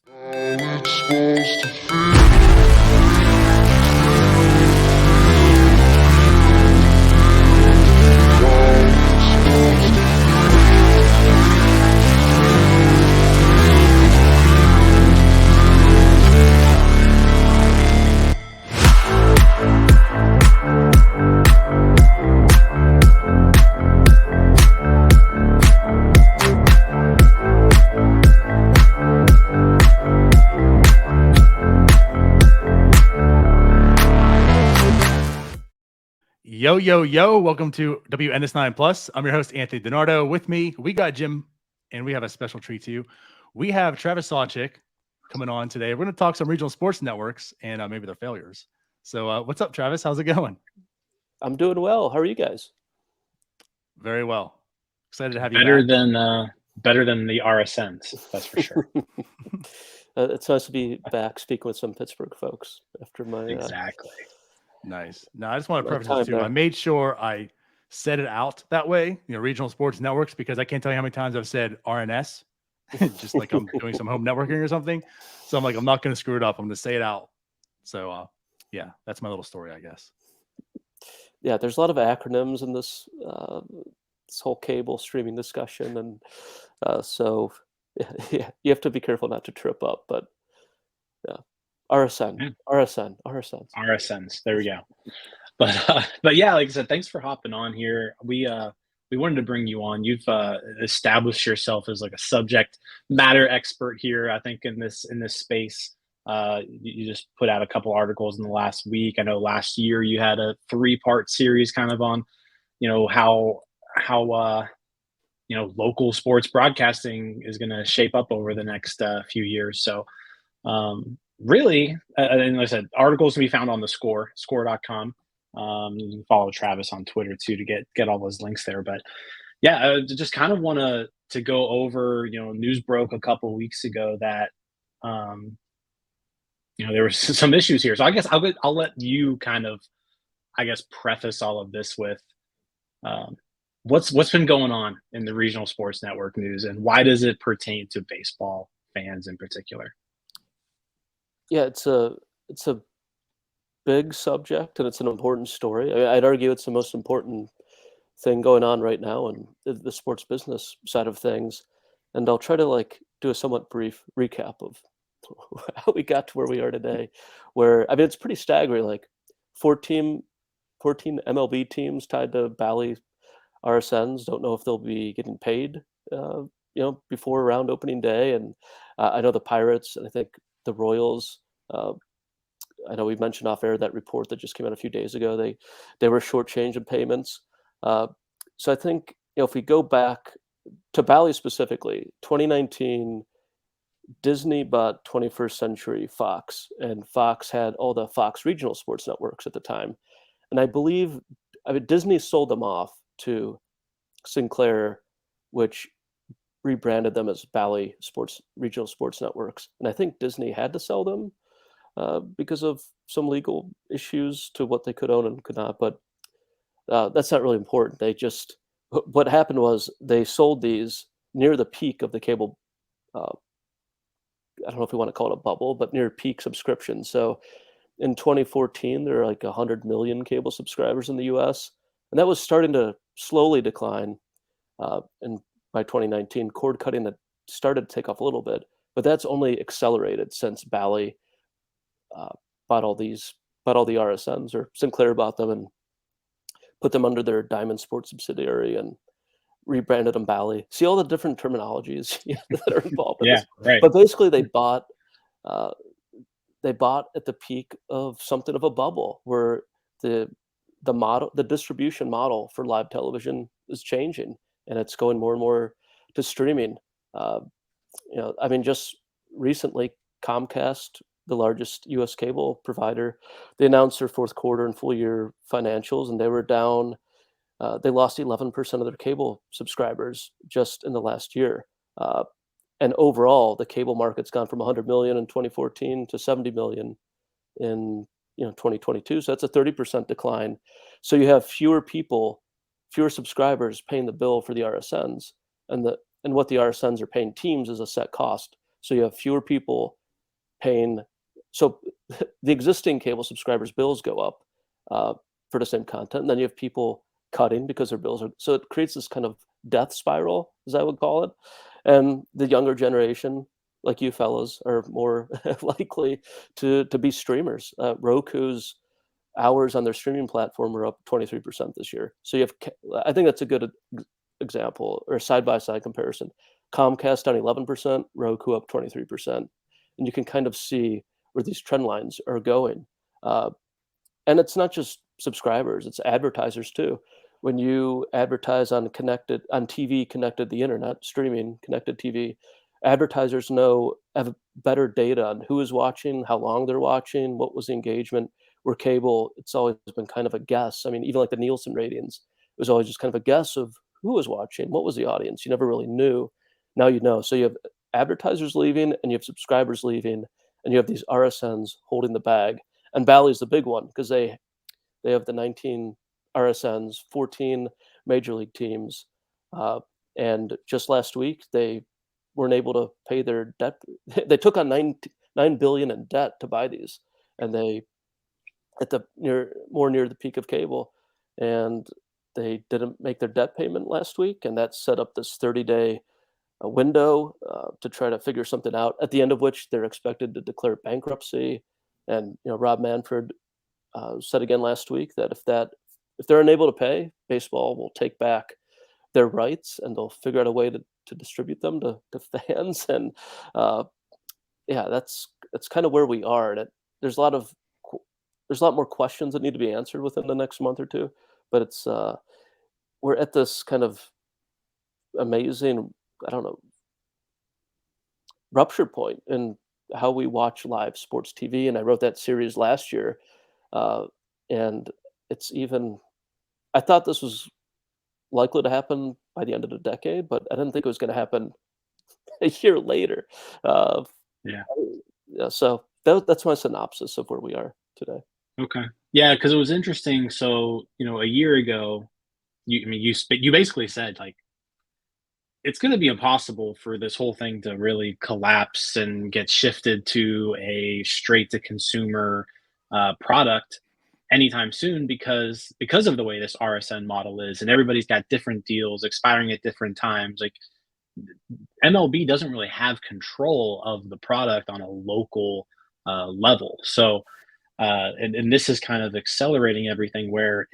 It's supposed to feel. Yo, yo, yo, welcome to wNS9 Plus. I'm your host, Anthony DiNardo. With me, we got Jim, and we have a special treat to you. We have Travis Sawchik coming on today. We're going to talk some regional sports networks and maybe their failures. So what's up, Travis? How's it going? I'm doing well. How are you guys? Very well. Excited to have you Better back. better than the RSNs, that's for sure. It's nice to be back speaking with some Pittsburgh folks after my Exactly. Nice. Now, I just want to my preface this time too. there. I made sure I set it out that way, regional sports networks, because I can't tell you how many times I've said RNS, just like I'm doing some home networking or something. So I'm like, I'm not going to screw it up. I'm going to say it out. So yeah, that's my little story, I guess. Yeah, there's a lot of acronyms in this this whole cable streaming discussion, and so yeah, you have to be careful not to trip up. But yeah, RSN, Yeah. RSNs. RSNs. There we go. But yeah, like I said, thanks for hopping on here. We wanted to bring you on. You've established yourself as like a subject matter expert here, I think, in this space. You just put out a couple articles in the last week. I know last year you had a 3-part series kind of on, how local sports broadcasting is going to shape up over the next few years. So really, and like I said, articles can be found on the score.com. You can follow Travis on Twitter too to get all those links there. But yeah, I just kind of want to go over, news broke a couple weeks ago that there were some issues here. So I guess I'll let you kind of, I guess, preface all of this with what's been going on in the regional sports network news, and why does it pertain to baseball fans in particular? Yeah, it's a big subject and it's an important story. I'd argue it's the most important thing going on right now in the sports business side of things. And I'll try to do a somewhat brief recap of how we got to where we are today. Where it's pretty staggering. Like 14 MLB teams tied to Bally RSNs. Don't know if they'll be getting paid, before around opening day. And I know the Pirates and I think the Royals. I know we mentioned off air that report that just came out a few days ago. They were shortchanged in payments. So I think if we go back to Bally specifically, 2019, Disney bought 21st Century Fox, and Fox had all the Fox regional sports networks at the time. And I believe, Disney sold them off to Sinclair, which rebranded them as Bally Regional Sports Networks. And I think Disney had to sell them because of some legal issues to what they could own and could not. But that's not really important. What happened was they sold these near the peak of the cable. I don't know if we want to call it a bubble, but near peak subscription. So in 2014, there were like 100 million cable subscribers in the US. And that was starting to slowly decline. And by 2019, cord cutting had started to take off a little bit. But that's only accelerated since Bally bought all the RSNs, or Sinclair bought them and put them under their Diamond Sports subsidiary and rebranded them Bally. See all the different terminologies that are involved in Yeah, this. right. But basically they bought at the peak of something of a bubble where the distribution model for live television is changing, and it's going more and more to streaming. Just recently, Comcast, the largest U.S. cable provider, they announced their fourth quarter and full year financials, and they were down. They lost 11% of their cable subscribers just in the last year. And overall, the cable market's gone from 100 million in 2014 to 70 million in 2022. So that's a 30% decline. So you have fewer subscribers paying the bill for the RSNs, and what the RSNs are paying teams is a set cost. So you have fewer people paying. So the existing cable subscribers' bills go up for the same content, and then you have people cutting because their bills are. So it creates this kind of death spiral, as I would call it. And the younger generation, like you fellas, are more likely to be streamers. Roku's hours on their streaming platform are up 23% this year. So you have, I think that's a good example or side by side comparison. Comcast down 11%, Roku up 23%, and you can kind of see where these trend lines are going. And it's not just subscribers; it's advertisers too. When you advertise on TV connected to the internet, streaming connected TV, advertisers have better data on who is watching, how long they're watching, what was the engagement. Where cable, it's always been kind of a guess. I mean, even like the Nielsen ratings, it was always just kind of a guess of who was watching, what was the audience. You never really knew. Now you know. So you have advertisers leaving, and you have subscribers leaving, and you have these RSNs holding the bag. And Bally's the big one because they have the 19 RSNs, 14 major league teams, and just last week they weren't able to pay their debt. They took on $9 billion in debt to buy these, and they at the near the peak of cable, and they didn't make their debt payment last week, and that set up this 30-day window to try to figure something out. At the end of which they're expected to declare bankruptcy. And Rob Manfred said again last week that if they're unable to pay, baseball will take back their rights and they'll figure out a way to distribute them to fans. And that's kind of where we are. And there's a lot more questions that need to be answered within the next month or two. But it's we're at this kind of amazing, I don't know, rupture point in how we watch live sports TV. And I wrote that series last year, and I thought this was likely to happen by the end of the decade, but I didn't think it was going to happen a year later. Yeah. So that's my synopsis of where we are today. Okay. Yeah, because it was interesting. So a year ago, you basically said like it's going to be impossible for this whole thing to really collapse and get shifted to a straight to consumer product anytime soon because of the way this RSN model is, and everybody's got different deals expiring at different times. Like MLB doesn't really have control of the product on a local level. So, and this is kind of accelerating everything. Where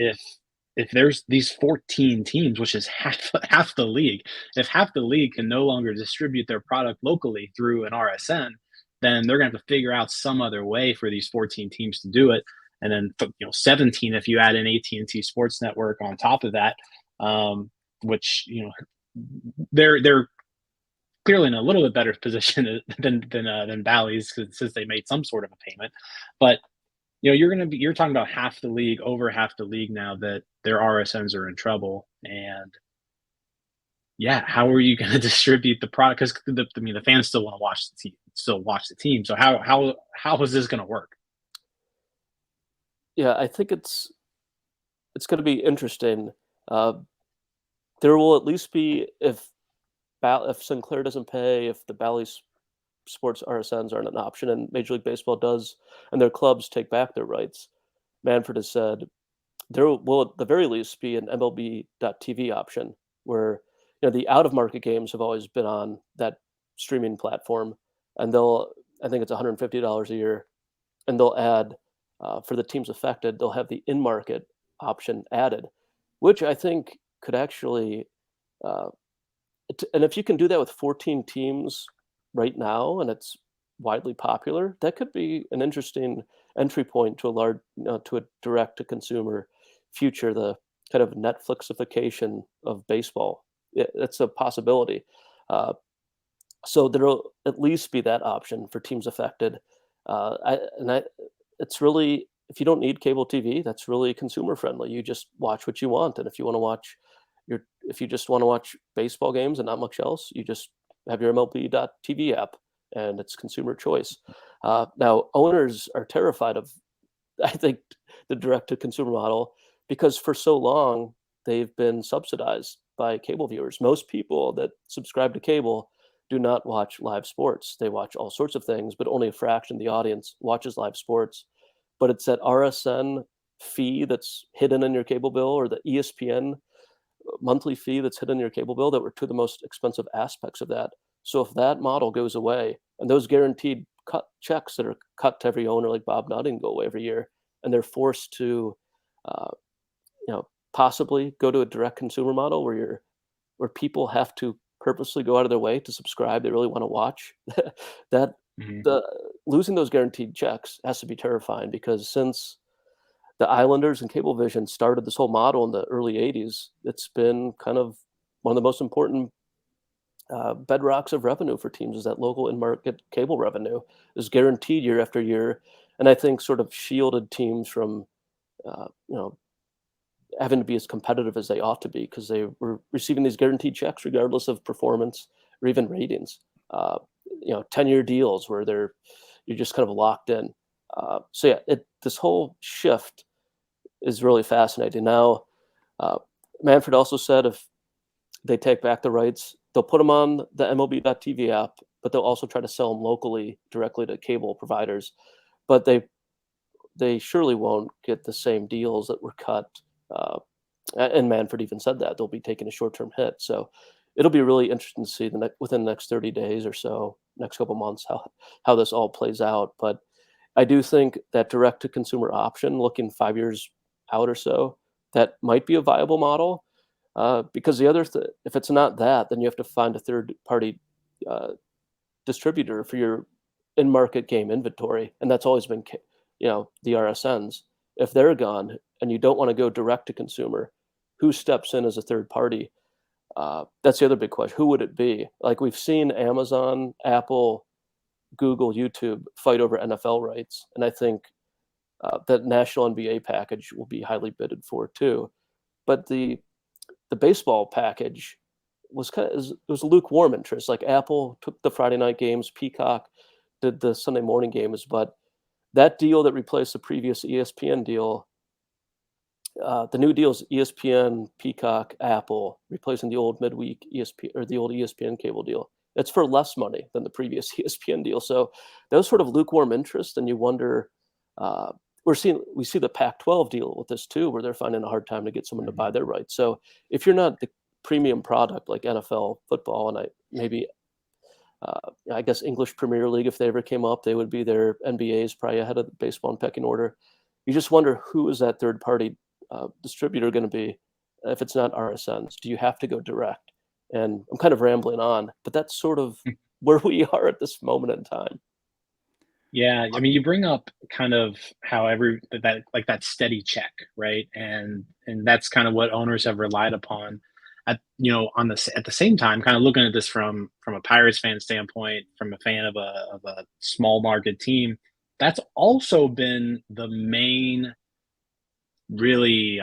if there's these 14 teams, which is half the league, if half the league can no longer distribute their product locally through an RSN, then they're going to have to figure out some other way for these 14 teams to do it. And then 17 if you add an AT&T Sports Network on top of that, which they're clearly in a little bit better position than Bally's since they made some sort of a payment, but. You're talking about over half the league now that their RSNs are in trouble. And yeah, how are you going to distribute the product? Because the fans still want to watch the team. So how is this going to work? Yeah, I think it's going to be interesting. There will at least be if Sinclair doesn't pay, if the Bally's sports RSNs aren't an option, and Major League Baseball does, and their clubs take back their rights. Manfred has said there will, at the very least, be an MLB.TV option where the out-of-market games have always been on that streaming platform, and I think it's $150 a year, and they'll add for the teams affected, they'll have the in-market option added, which I think could actually, and if you can do that with 14 teams right now, and it's widely popular, that could be an interesting entry point to to a direct-to-consumer future, the kind of Netflixification of baseball. It's a possibility. So there'll at least be that option for teams affected. It's really, if you don't need cable TV, that's really consumer friendly. You just watch what you want, and if you just want to watch baseball games and not much else, you just have your MLB.TV app, and it's consumer choice. Now, owners are terrified of, I think, the direct-to-consumer model because for so long they've been subsidized by cable viewers. Most people that subscribe to cable do not watch live sports. They watch all sorts of things, but only a fraction of the audience watches live sports. But it's that RSN fee that's hidden in your cable bill, or the ESPN monthly fee that's hidden in your cable bill, that were two of the most expensive aspects of that. So if that model goes away, and those guaranteed cut checks that are cut to every owner like Bob Nutting go away every year, and they're forced to, uh, possibly go to a direct consumer model where people have to purposely go out of their way to subscribe, they really want to watch, that Mhm. the losing those guaranteed checks has to be terrifying, because since the Islanders and Cablevision started this whole model in the early 80s, it's been kind of one of the most important bedrocks of revenue for teams, is that local in-market cable revenue is guaranteed year after year. And I think sort of shielded teams from, uh, you know, having to be as competitive as they ought to be, because they were receiving these guaranteed checks regardless of performance or even ratings. 10-year deals where you're just kind of locked in. So yeah, this whole shift is really fascinating. Now, Manfred also said if they take back the rights, they'll put them on the MLB.TV app, but they'll also try to sell them locally directly to cable providers. But they surely won't get the same deals that were cut. And Manfred even said that they'll be taking a short-term hit. So it'll be really interesting to see within the next 30 days or so, next couple months, how this all plays out. But I do think that direct-to-consumer option, looking 5 years out or so, that might be a viable model. Because if it's not that, then you have to find a third-party distributor for your in-market game inventory, and that's always been, the RSNs. If they're gone and you don't want to go direct to consumer, who steps in as a third party? That's the other big question. Who would it be? Like, we've seen Amazon, Apple, Google, YouTube fight over NFL rights, and I think that national NBA package will be highly bidded for too. But the baseball package it was lukewarm interest. Like, Apple took the Friday night games, Peacock did the Sunday morning games, but that deal that replaced the previous ESPN deal, the new deal is ESPN, Peacock, Apple, replacing the old midweek ESPN, or the old ESPN cable deal. It's for less money than the previous ESPN deal. So that was sort of lukewarm interest, and you wonder. We see the Pac-12 deal with this too, where they're finding a hard time to get someone to buy their rights. So if you're not the premium product like NFL football, and I guess English Premier League, if they ever came up, they would be there. NBA is probably ahead of the baseball in pecking order. You just wonder, who is that third party distributor going to be if it's not RSNs? Do you have to go direct? And I'm kind of rambling on, but that's sort of where we are at this moment in time. Yeah, I mean, you bring up kind of how that steady check, right? And that's kind of what owners have relied upon. At the same time, kind of looking at this from a Pirates fan standpoint, from a fan of a small market team, that's also been the main really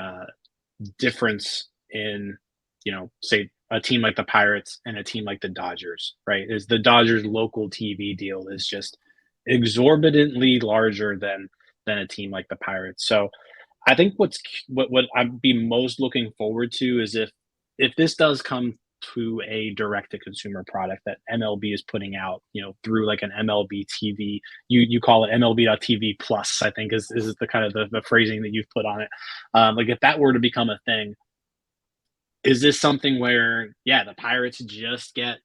difference in, say a team like the Pirates and a team like the Dodgers, right? Is the Dodgers local TV deal is just exorbitantly larger than a team like the Pirates. So I think what I'd be most looking forward to is if this does come to a direct to consumer product that MLB is putting out, through like an MLB TV, you call it MLB.TV plus, I think is the kind of the phrasing that you've put on it. Like, if that were to become a thing, is this something where, yeah, the Pirates just get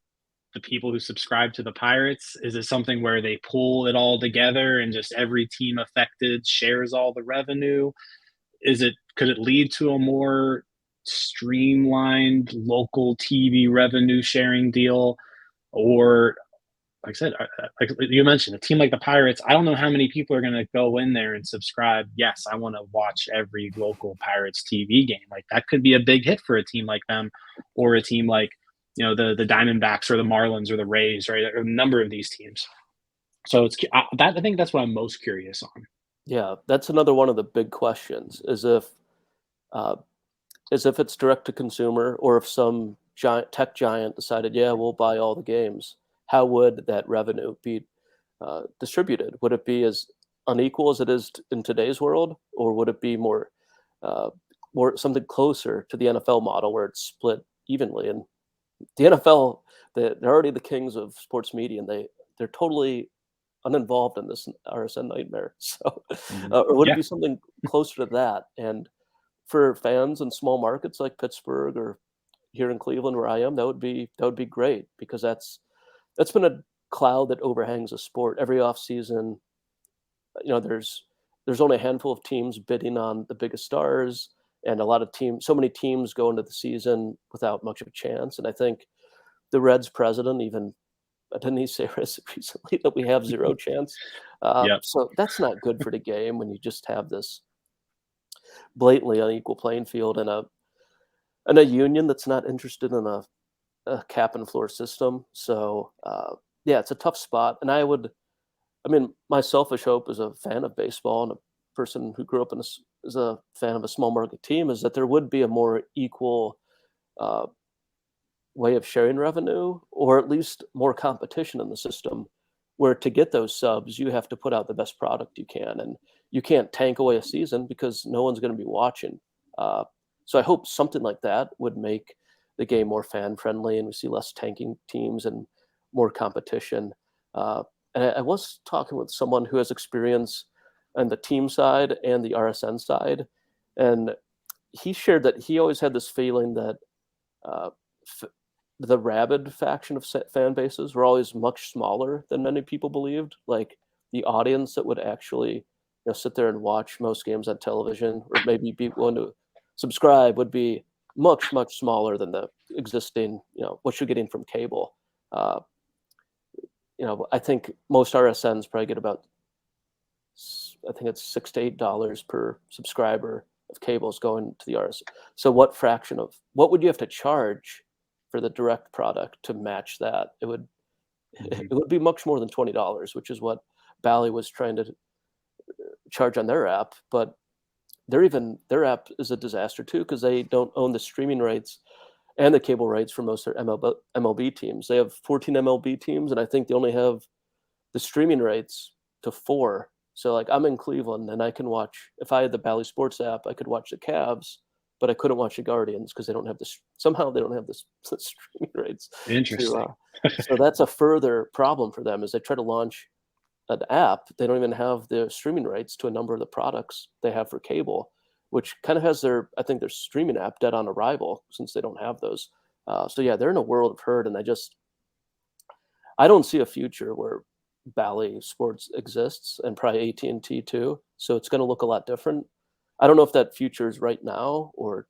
the people who subscribe to the Pirates? Is it something where they pull it all together and just every team affected shares all the revenue? Could it lead to a more streamlined local TV revenue sharing deal? Or, like I said, like you mentioned, a team like the Pirates, I don't know how many people are going to go in there and subscribe. Yes, I want to watch every local Pirates TV game. Like, that could be a big hit for a team like them, or a team like, the Diamondbacks or the Marlins or the Rays, right? Or a number of these teams. So I think that's what I'm most curious on. Yeah, that's another one of the big questions, is if it's direct to consumer, or if some tech giant decided, yeah, we'll buy all the games. How would that revenue be distributed? Would it be as unequal as it is in today's world, or would it be more something closer to the NFL model, where it's split evenly? And the NFL they're already the kings of sports media, and they're totally uninvolved in this RSN nightmare. So, or would it Yeah. be something closer to that? And for fans in small markets like Pittsburgh or here in Cleveland, where I am, that would be great, because that's been a cloud that overhangs a sport every offseason. There's only a handful of teams bidding on the biggest stars, and so many teams go into the season without much of a chance. And I think the Reds president even didn't he say recently that we have zero chance? Yep. So that's not good for the game when you just have this blatantly unequal playing field and a union that's not interested in a cap and floor system. So yeah, it's a tough spot. And my selfish hope as a fan of baseball and a person who grew up as a fan of a small market team is that there would be a more equal uh, way of sharing revenue, or at least more competition in the system, where to get those subs, you have to put out the best product you can. And you can't tank away a season because no one's going to be watching. So I hope something like that would make the game more fan friendly, and we see less tanking teams and more competition. And I was talking with someone who has experience on the team side and the RSN side, and he shared that he always had this feeling that the rabid faction of fan bases were always much smaller than many people believed. Like the audience that would actually sit there and watch most games on television, or maybe be willing to subscribe, would be much, much smaller than the existing, what you're getting from cable. I think most RSNs probably get about, I think it's $6 to $8 per subscriber of cables going to the RSN. So what would you have to charge for the direct product to match that? It would be much more than $20, which is what Bally was trying to charge on their app. But their app is a disaster too, because they don't own the streaming rights and the cable rights for most of their MLB teams. They have 14 MLB teams, and I think they only have the streaming rights to 4. So like I'm in Cleveland, and I can watch, if I had the Bally Sports app, I could watch the Cavs, but I couldn't watch the Guardians because they don't have somehow they don't have the streaming rights. Interesting. So that's a further problem for them as they try to launch an app. They don't even have the streaming rights to a number of the products they have for cable, which kind of has their streaming app dead on arrival since they don't have those. So yeah, they're in a world of hurt, and I don't see a future where Bally Sports exists, and probably AT&T too. So it's going to look a lot different. I don't know if that future is right now, or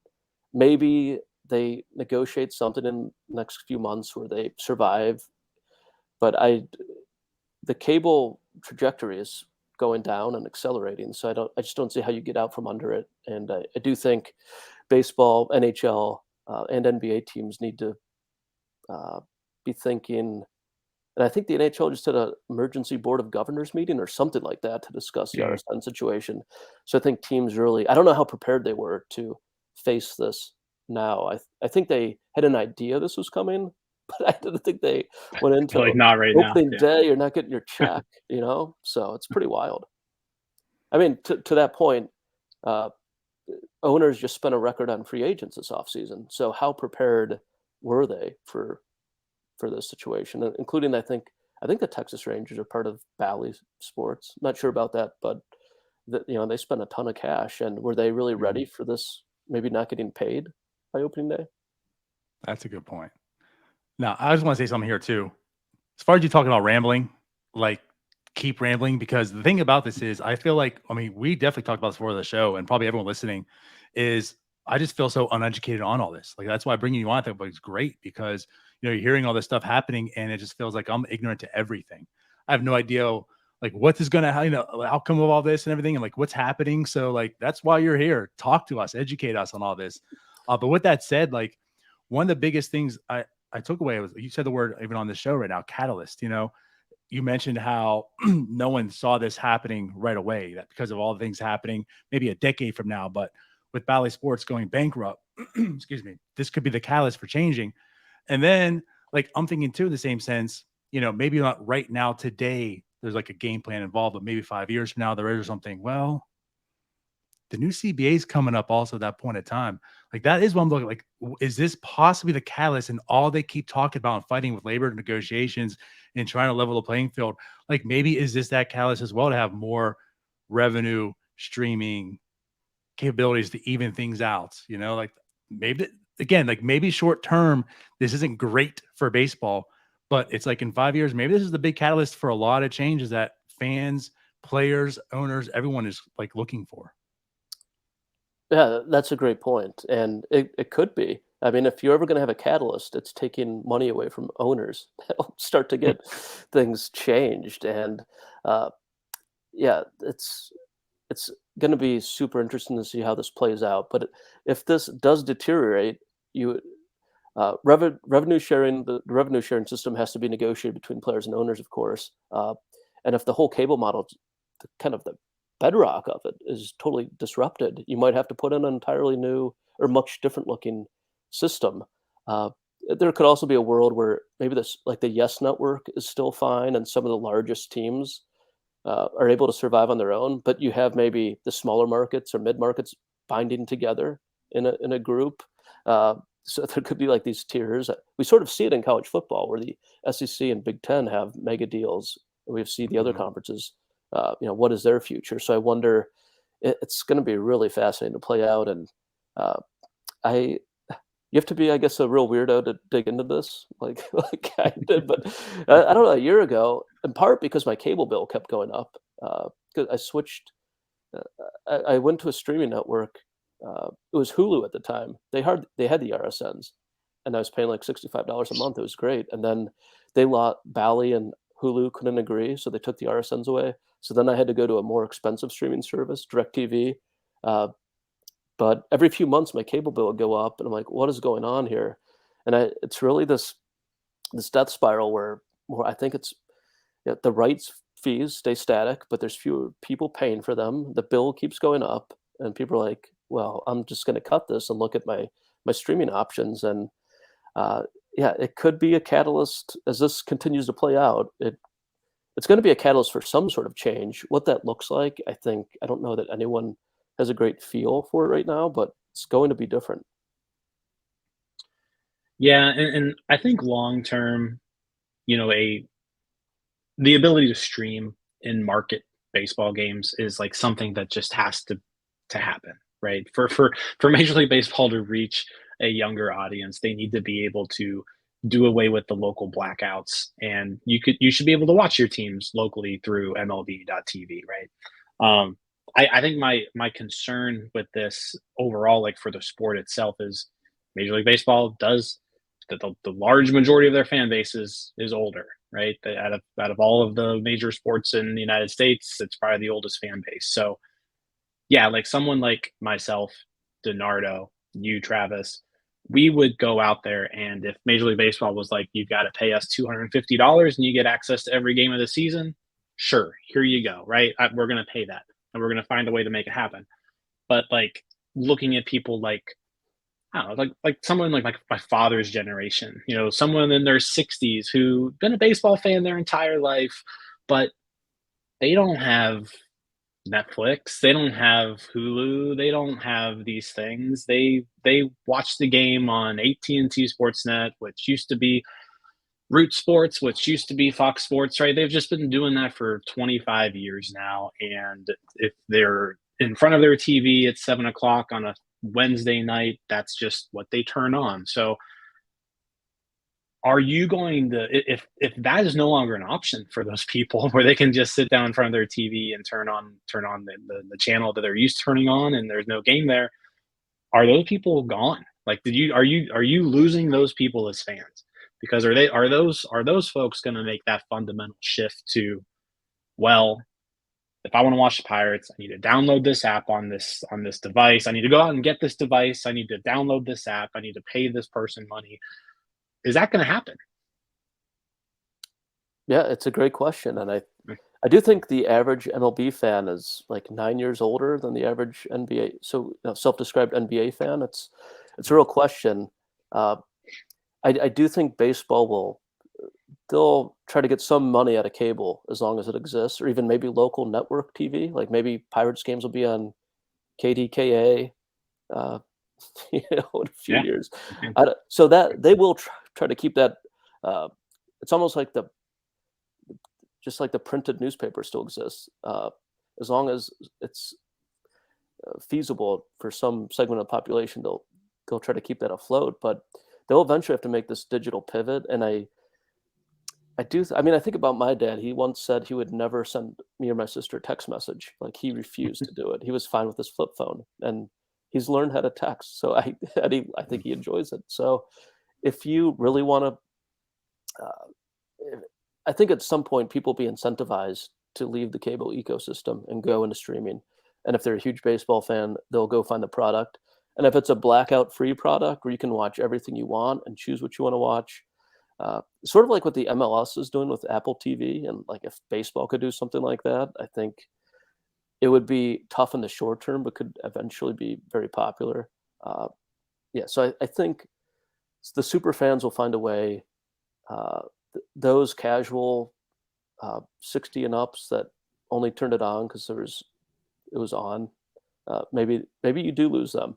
maybe they negotiate something in the next few months where they survive. But the cable trajectory is going down and accelerating. So I just don't see how you get out from under it. And I do think baseball, NHL, and NBA teams need to be thinking. And I think the NHL just had an emergency board of governors meeting or something like that to discuss the RSN situation. So I think teams I don't know how prepared they were to face this now. I think they had an idea this was coming, but I didn't think they went into Like not right now. opening Yeah. day, you're not getting your check, So it's pretty wild. I mean, to that point, owners just spent a record on free agents this offseason. So how prepared were they for this situation, including I think the Texas Rangers are part of Bally Sports. Not sure about that, but they spent a ton of cash, and were they really ready for this? Maybe not getting paid by opening day. That's a good point. Now, I just want to say something here too. As far as you talking about rambling, like keep rambling, because the thing about this is I feel like, we definitely talked about this before the show, and probably everyone listening is, I just feel so uneducated on all this. Like, that's why bringing you on, I think it's great, because you're hearing all this stuff happening, and it just feels like I'm ignorant to everything. I have no idea like what is going to, outcome of all this and everything, and like what's happening. So like, that's why you're here. Talk to us, educate us on all this. But with that said, like one of the biggest things I took away was, you said the word even on the show right now, catalyst. You mentioned how no one saw this happening right away, that because of all the things happening, maybe a decade from now, but with Bally Sports going bankrupt, excuse me, this could be the catalyst for changing. And then like, I'm thinking too, in the same sense, maybe not right now today, there's like a game plan involved, but maybe 5 years from now there is something. Well, the new CBA is coming up also at that point of time. Like that is what I'm looking like. Is this possibly the catalyst and all they keep talking about and fighting with labor negotiations and trying to level the playing field? Like maybe is this that catalyst as well to have more revenue streaming capabilities to even things out? Like maybe again, like maybe short term, this isn't great for baseball, but it's like in 5 years, maybe this is the big catalyst for a lot of changes that fans, players, owners, everyone is like looking for. Yeah, that's a great point, and it could be. I mean, if you're ever going to have a catalyst, it's taking money away from owners. That'll start to get things changed, and uh, yeah, it's going to be super interesting to see how this plays out. But if this does deteriorate, you revenue sharing the revenue sharing system has to be negotiated between players and owners, of course. And if the whole cable model, kind of the bedrock of it, is totally disrupted, you might have to put in an entirely new or much different looking system. Uh, there could also be a world where maybe this, like the Yes Network, is still fine, and some of the largest teams are able to survive on their own. But you have maybe the smaller markets or mid markets binding together in a group. So there could be like these tiers. We sort of see it in college football, where the SEC and Big Ten have mega deals. We see the other conferences. What is their future? So I wonder. It's going to be really fascinating to play out, and I you have to be, I guess, a real weirdo to dig into this, like I did. But I don't know. A year ago, in part because my cable bill kept going up, because I switched. I went to a streaming network. It was Hulu at the time. They had the RSNs, and I was paying like $65 a month. It was great. And then Bally and Hulu couldn't agree, so they took the RSNs away. So then I had to go to a more expensive streaming service, DirecTV. But every few months, my cable bill would go up, and I'm like, "What is going on here?" And it's really this death spiral where I think it's the rights fees stay static, but there's fewer people paying for them. The bill keeps going up, and people are like, "Well, I'm just going to cut this and look at my streaming options." And it could be a catalyst as this continues to play out. It's going to be a catalyst for some sort of change. What that looks like, I don't know that anyone has a great feel for it right now, but it's going to be different. Yeah, and I think long term, you know, the ability to stream and market baseball games is like something that just has to happen, right? For Major League Baseball to reach a younger audience, they need to be able to do away with the local blackouts, and you should be able to watch your teams locally through MLB.TV, right? I think my concern with this overall, like for the sport itself, is Major League Baseball does the large majority of their fan base is older, right? Out of all of the major sports in the United States, it's probably the oldest fan base. So yeah, like someone like myself, DiNardo, you, Travis, we would go out there, and if Major League Baseball was like, you've got to pay us $250 and you get access to every game of the season, sure, here you go, right? We're going to pay that, and we're going to find a way to make it happen. But like looking at people like, I don't know, like someone like my father's generation, someone in their 60s who've been a baseball fan their entire life, but they don't have Netflix, they don't have Hulu, they don't have these things. They watch the game on AT&T SportsNet, which used to be Root Sports, which used to be Fox Sports, right? They've just been doing that for 25 years now. And if they're in front of their TV at 7 o'clock on a Wednesday night, that's just what they turn on. So are you going to, if that is no longer an option for those people, where they can just sit down in front of their TV and turn on the channel that they're used to turning on, and there's no game there, are those people gone? Like, are you losing those people as fans? Because are those folks going to make that fundamental shift to, well, if I want to watch the Pirates, I need to download this app on this device. I need to go out and get this device. I need to download this app. I need to pay this person money. Is that going to happen? Yeah, it's a great question, and I do think the average MLB fan is like 9 years older than the average NBA. So self-described NBA fan. It's a real question. I do think baseball they'll try to get some money out of cable as long as it exists, or even maybe local network TV. Like maybe Pirates games will be on KDKA, in a few Yeah. years. So that they will try to keep that. It's almost like just like the printed newspaper still exists, as long as it's feasible for some segment of the population. They'll try to keep that afloat, but they'll eventually have to make this digital pivot. And I think about my dad. He once said he would never send me or my sister a text message. Like, he refused to do it. He was fine with his flip phone, and he's learned how to text. So I think he enjoys it. So if you really want to, I think at some point people will be incentivized to leave the cable ecosystem and go into streaming. And if they're a huge baseball fan, they'll go find the product. And if it's a blackout-free product where you can watch everything you want and choose what you want to watch, sort of like what the MLS is doing with Apple TV, and like if baseball could do something like that, I think it would be tough in the short term, but could eventually be very popular. So I think the super fans will find a way. Those casual 60 and ups that only turned it on because it was on. Maybe you do lose them.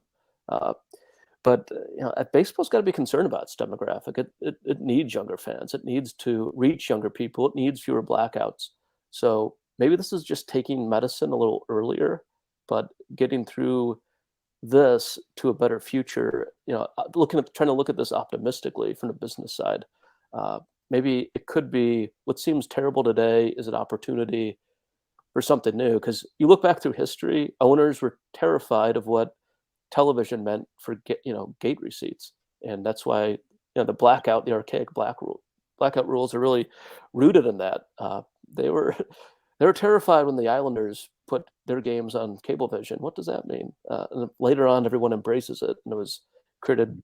But baseball's got to be concerned about its demographic. It needs younger fans. It needs to reach younger people. It needs fewer blackouts. So maybe this is just taking medicine a little earlier, but getting through this to a better future. Trying to look at this optimistically from the business side. Maybe it could be what seems terrible today is an opportunity for something new. Because you look back through history, owners were terrified of what television meant for gate receipts, and that's why the archaic blackout rules are really rooted in that. They were terrified when the Islanders put their games on Cablevision. What does that mean? And later on, everyone embraces it, and it was created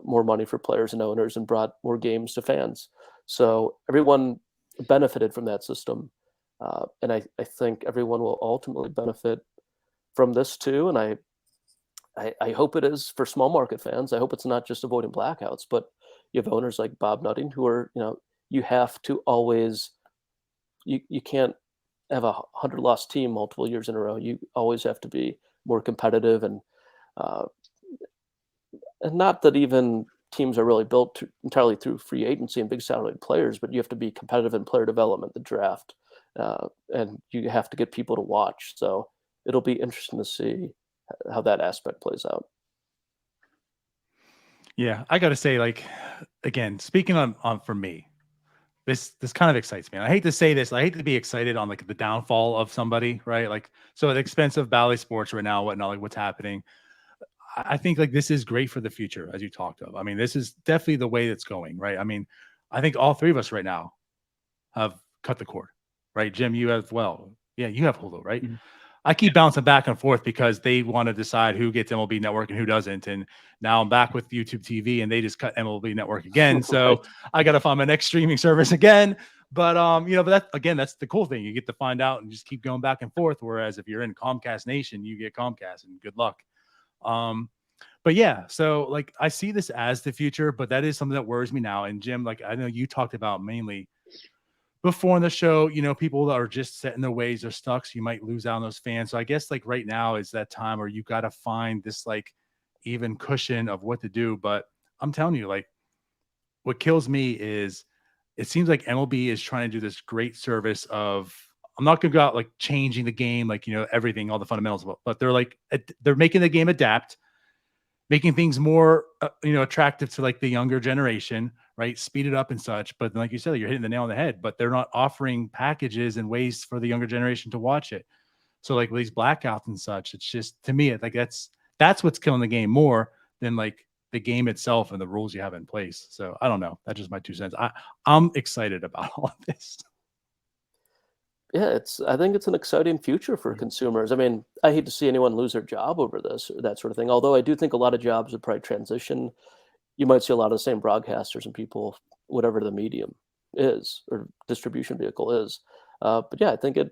more money for players and owners and brought more games to fans. So everyone benefited from that system, and I think everyone will ultimately benefit from this too. And I hope it is for small market fans. I hope it's not just avoiding blackouts, but you have owners like Bob Nutting who are, you have to always, you can't have 100 loss team multiple years in a row. You always have to be more competitive, and not that even teams are really built entirely through free agency and big salary players, but you have to be competitive in player development, the draft, and you have to get people to watch. So it'll be interesting to see how that aspect plays out. Yeah, I got to say, like, again, speaking on for me, this kind of excites me. And I hate to say this, I hate to be excited on like the downfall of somebody, right? Like, so at the expense of Bally Sports right now, whatnot, like what's happening. I think like this is great for the future, as you talked of. I mean, this is definitely the way it's going, right? I mean, I think all three of us right now have cut the cord, right? Jim, you as well. Yeah, you have Hulu, right? Mm-hmm. I keep bouncing back and forth because they want to decide who gets MLB Network and who doesn't. And now I'm back with YouTube TV and they just cut MLB Network again. So Right. I got to find my next streaming service again. But, but that's the cool thing. You get to find out and just keep going back and forth. Whereas if you're in Comcast Nation, you get Comcast, and good luck. But yeah, so like I see this as the future, but that is something that worries me now. And Jim, like I know you talked about mainly before in the show, people that are just set in their ways are stuck. So you might lose out on those fans. So I guess like right now is that time where you got to find this like even cushion of what to do. But I'm telling you, like what kills me is it seems like MLB is trying to do this great service of, I'm not going to go out like changing the game, like, everything, all the fundamentals, but they're making the game adapt, making things more, attractive to like the younger generation, right? Speed it up and such. But like you said, you're hitting the nail on the head, but they're not offering packages and ways for the younger generation to watch it. So like with these blackouts and such, it's just, to me, like that's what's killing the game more than like the game itself and the rules you have in place. So I don't know. That's just my 2 cents. I'm excited about all of this. Yeah, I think it's an exciting future for consumers. I mean, I hate to see anyone lose their job over this or that sort of thing. Although I do think a lot of jobs would probably transition. You might see a lot of the same broadcasters and people, whatever the medium is or distribution vehicle is. But yeah, I think it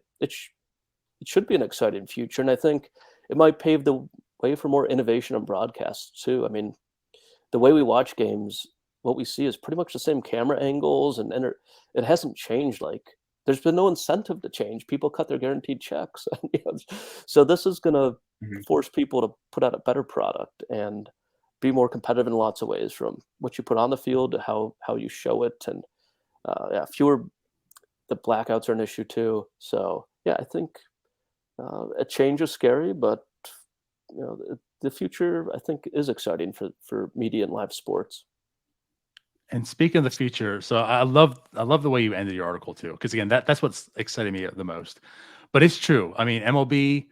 should be an exciting future, and I think it might pave the way for more innovation on broadcasts too. I mean, the way we watch games, what we see is pretty much the same camera angles, and it hasn't changed. Like, there's been no incentive to change. People cut their guaranteed checks. So this is going to force people to put out a better product and be more competitive in lots of ways, from what you put on the field to how you show it. And fewer, the blackouts are an issue too. So yeah, I think a change is scary, but the future, I think, is exciting for media and live sports. And speaking of the future, so I love the way you ended your article too, because again, that's what's exciting me the most. But it's true. I mean, MLB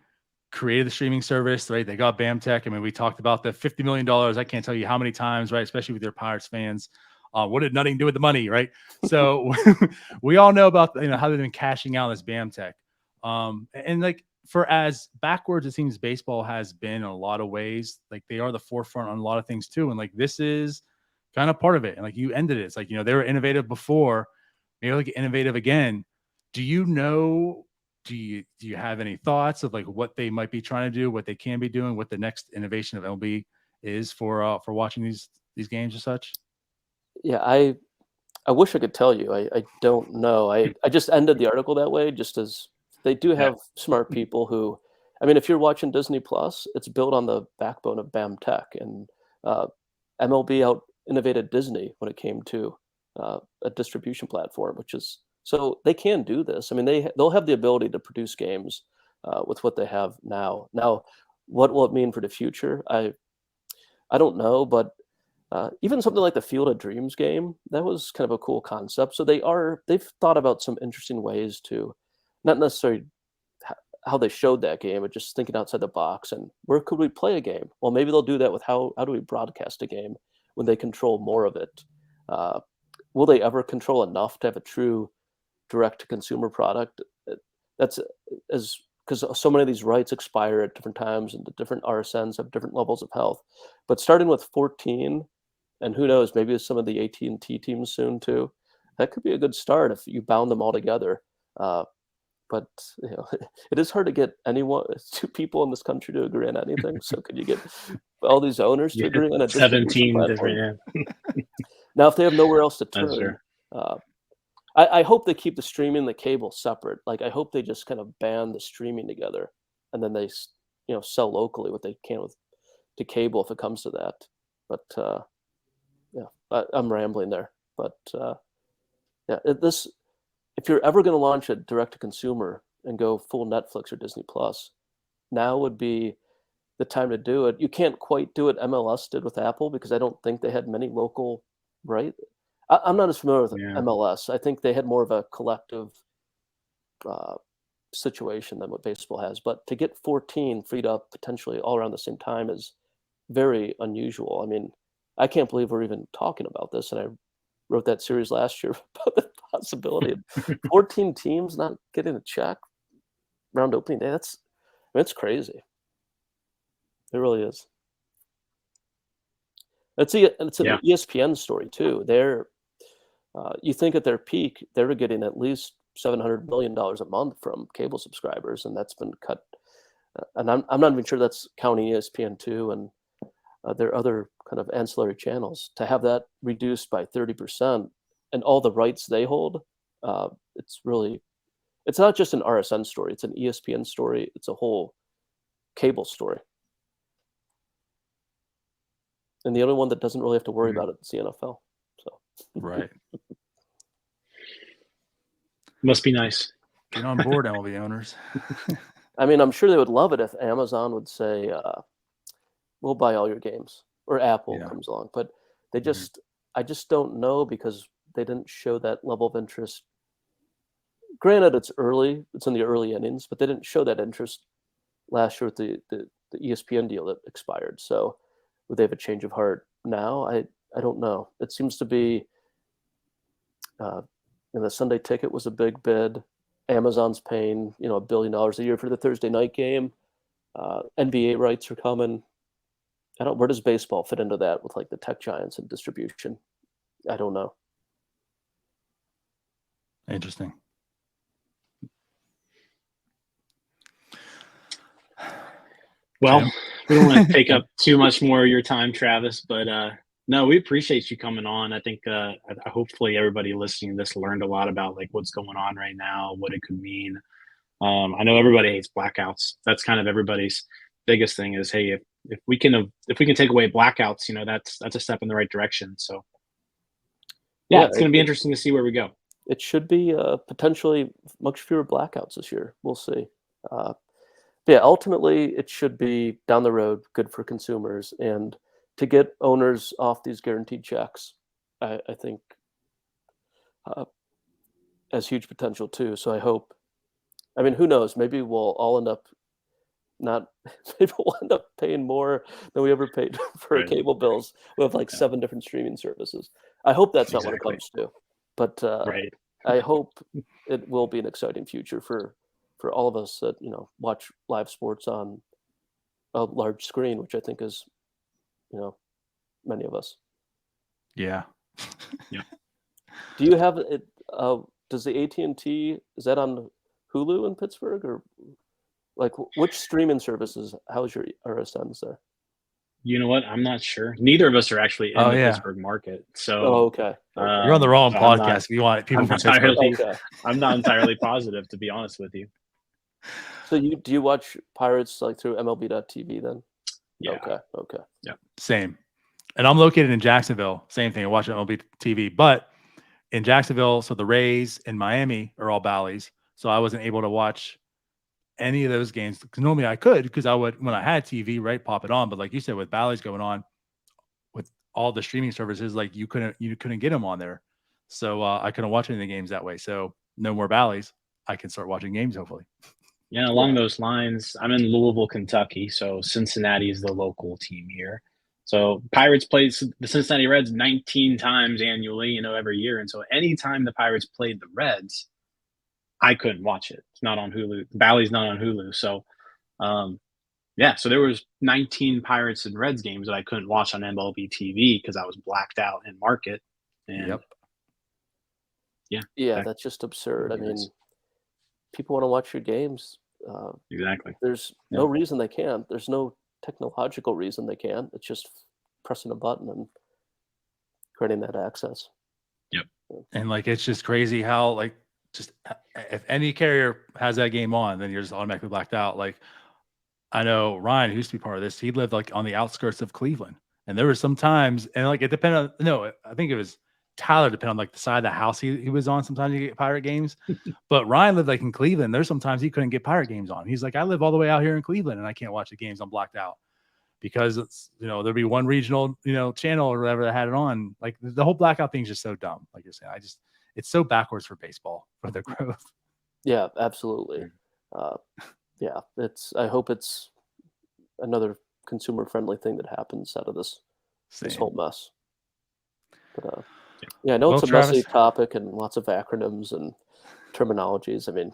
created the streaming service, right? They got BAMTech. I mean, we talked about the $50 million. I can't tell you how many times, right? Especially with your Pirates fans. What did nothing do with the money, right? So we all know about how they've been cashing out this BAMTech. And like, for as backwards it seems baseball has been in a lot of ways, like they are the forefront on a lot of things too. And like this is kind of part of it. And like you ended it. It's like, they were innovative before, maybe like innovative again. Do you have any thoughts of like what they might be trying to do, what they can be doing, what the next innovation of MLB is for watching these games and such? Yeah, I wish I could tell you. I don't know. I just ended the article that way, just as they do have smart people who, I mean, if you're watching Disney Plus, it's built on the backbone of BAMTech, and MLB out innovated Disney when it came to a distribution platform, which is, so they can do this. I mean, they'll have the ability to produce games with what they have now. Now, what will it mean for the future? I don't know, but even something like the Field of Dreams game, that was kind of a cool concept. So they've thought about some interesting ways to, not necessarily how they showed that game, but just thinking outside the box and where could we play a game? Well, maybe they'll do that with how do we broadcast a game when they control more of it. Will they ever control enough to have a true direct-to-consumer product? That's because so many of these rights expire at different times, and the different RSNs have different levels of health. But starting with 14, and who knows, maybe some of the AT&T teams soon too, that could be a good start if you bound them all together. But it is hard to get two people in this country to agree on anything. So could you get all these owners to agree on a 17 different? Now, if they have nowhere else to turn, sure. I hope they keep the streaming and the cable separate. Like, I hope they just kind of ban the streaming together, and then they sell locally what they can to cable if it comes to that. But I'm rambling there. But if you're ever going to launch a direct-to-consumer and go full Netflix or Disney Plus, now would be the time to do it. You can't quite do what MLS did with Apple, because I don't think they had many local, right? I'm not as familiar with MLS. I think they had more of a collective situation than what baseball has. But to get 14 freed up potentially all around the same time is very unusual. I mean, I can't believe we're even talking about this. And I wrote that series last year about the possibility of 14 teams not getting a check around opening day. It's crazy. It really is. It's an ESPN story too. You think at their peak, they were getting at least $700 million a month from cable subscribers, and that's been cut. And I'm not even sure that's counting ESPN2 and their other kind of ancillary channels. To have that reduced by 30% and all the rights they hold, it's not just an RSN story. It's an ESPN story. It's a whole cable story. And the only one that doesn't really have to worry about it is the NFL. So Right. Must be nice. Get on board, MLB owners. I mean, I'm sure they would love it if Amazon would say, we'll buy all your games, or Apple comes along. But they I just don't know, because they didn't show that level of interest. Granted, it's in the early innings, but they didn't show that interest last year with the ESPN deal that expired. So would they have a change of heart now? I don't know. It seems to be, the Sunday Ticket was a big bid. Amazon's paying, $1 billion a year for the Thursday night game. NBA rights are coming. Where does baseball fit into that with like the tech giants and distribution? I don't know. Interesting. Well, we don't want to take up too much more of your time, Travis, but no, we appreciate you coming on. I think hopefully everybody listening to this learned a lot about like what's going on right now, what it could mean. I know everybody hates blackouts. That's kind of everybody's biggest thing is, hey, if we can take away blackouts, that's a step in the right direction. So yeah, it's going to be interesting to see where we go. It should be potentially much fewer blackouts this year. We'll see. Yeah, ultimately, it should be down the road good for consumers, and to get owners off these guaranteed checks, I think has huge potential too. So I hope. I mean, who knows? Maybe we'll all end up maybe we'll end up paying more than we ever paid for Right. cable bills. We have like 7 different streaming services. I hope that's not what it comes to, but Right. I hope it will be an exciting future for all of us that watch live sports on a large screen, which I think is many of us. Yeah. Do you have it? Does the AT&T, is that on Hulu in Pittsburgh, or like which streaming services? How's your RSNs there? You know what? I'm not sure. Neither of us are actually in the Pittsburgh market. So okay. You're on the wrong podcast if you want people from Pittsburgh. I'm not entirely positive, to be honest with you. So do you watch Pirates like through MLB.TV then? Yeah. Okay. Yeah. Same. And I'm located in Jacksonville. Same thing. I watch MLB TV, but in Jacksonville, so the Rays and Miami are all Bally's. So I wasn't able to watch any of those games because normally I could, because I would, when I had TV, right, pop it on. But like you said, with Bally's going on, with all the streaming services, like you couldn't get them on there. So I couldn't watch any of the games that way. So no more Bally's. I can start watching games hopefully. Yeah, along those lines, I'm in Louisville, Kentucky. So Cincinnati is the local team here. So Pirates play the Cincinnati Reds 19 times annually, every year. And so anytime the Pirates played the Reds, I couldn't watch it. It's not on Hulu. Bally's not on Hulu. So, so there was 19 Pirates and Reds games that I couldn't watch on MLB TV because I was blacked out in market. And yeah, that's just absurd. I mean, people want to watch your games. Exactly. There's no reason they can't. There's no technological reason they can't. It's just pressing a button and creating that access. Yep. And like, it's just crazy how like, just if any carrier has that game on, then you're just automatically blacked out. Like, I know Ryan, who used to be part of this, he lived like on the outskirts of Cleveland, and there were some times, and like it depended on, I think it was Tyler, depending on like the side of the house he was on. Sometimes you get Pirate games, but Ryan lived like in Cleveland. There's sometimes he couldn't get Pirate games on. He's like, I live all the way out here in Cleveland and I can't watch the games. I'm blacked out because it's, there'd be one regional, channel or whatever that had it on. Like the whole blackout thing is just so dumb. Like you're saying, it's so backwards for baseball for their growth. Yeah, absolutely. I hope it's another consumer friendly thing that happens out of this whole mess. But I know it's a Travis, messy topic and lots of acronyms and terminologies. I mean,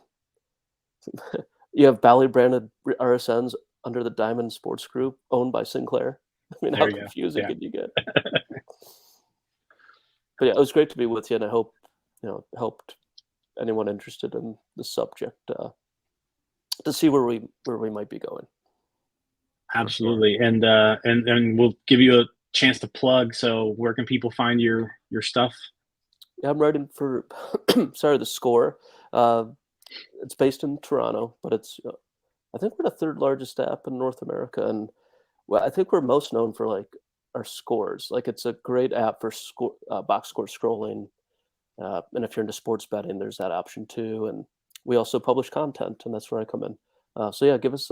you have Bally branded RSNs under the Diamond Sports Group owned by Sinclair. I mean, how confusing can you get? But it was great to be with you, and I hope helped anyone interested in the subject to see where we might be going. Absolutely, and we'll give you a chance to plug. So where can people find your stuff? Yeah, I'm writing for The Score. It's based in Toronto, but it's I think we're the 3rd largest app in North America, and I think we're most known for like our scores. Like it's a great app for box score scrolling, and if you're into sports betting, there's that option too. And we also publish content, and that's where I come in. So yeah, give us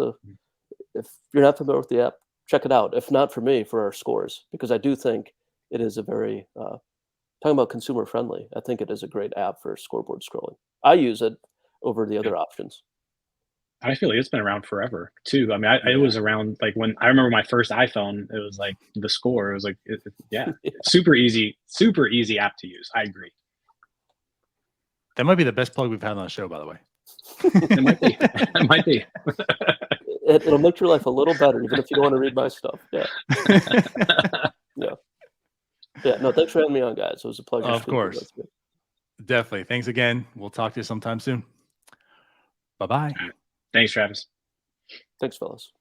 if you're not familiar with the app, check it out. If not for me, for our scores, because I do think it is a very talking about consumer friendly. I think it is a great app for scoreboard scrolling. I use it over the other options. I feel like it's been around forever too. I mean, it was around like when I remember my first iPhone. It was like The Score. It was like, super easy app to use. I agree. That might be the best plug we've had on the show, by the way. It might be. It might be. It'll make your life a little better, even if you don't want to read my stuff. Yeah. Yeah. No, thanks for having me on, guys. It was a pleasure. Of course. Definitely. Thanks again. We'll talk to you sometime soon. Bye-bye. Thanks, Travis. Thanks, fellas.